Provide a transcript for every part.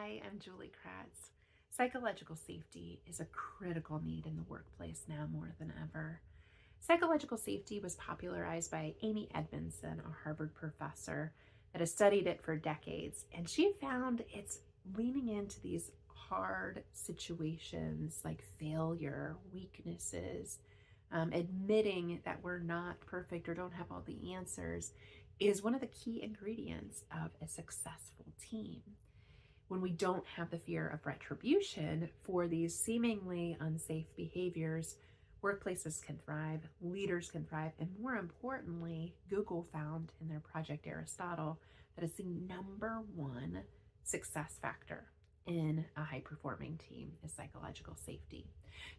Hi, I'm Julie Kratz. Psychological safety is a critical need in the workplace now more than ever. Psychological safety was popularized by Amy Edmondson, a Harvard professor that has studied it for decades, and she found it's leaning into these hard situations like failure, weaknesses, admitting that we're not perfect or don't have all the answers is one of the key ingredients of a successful team. When we don't have the fear of retribution for these seemingly unsafe behaviors, workplaces can thrive, leaders can thrive, and more importantly, Google found in their Project Aristotle that it's the number one success factor in a high performing team is psychological safety.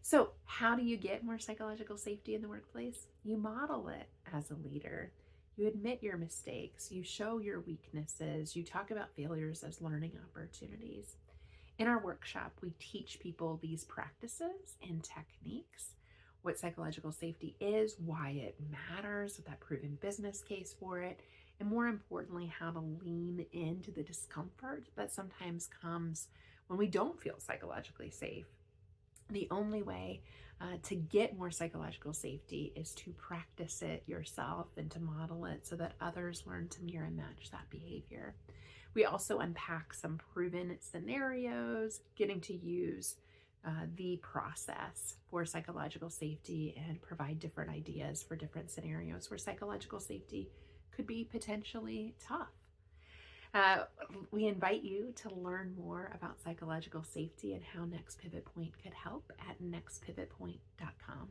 So, how do you get more psychological safety in the workplace? You model it as a leader. You admit your mistakes, you show your weaknesses, you talk about failures as learning opportunities. In our workshop, we teach people these practices and techniques, what psychological safety is, why it matters, with that proven business case for it, and more importantly, how to lean into the discomfort that sometimes comes when we don't feel psychologically safe. The only way to get more psychological safety is to practice it yourself and to model it so that others learn to mirror and match that behavior. We also unpack some proven scenarios, getting to use the process for psychological safety and provide different ideas for different scenarios where psychological safety could be potentially tough. Uh, we invite you to learn more about psychological safety and how Next Pivot Point could help at nextpivotpoint.com.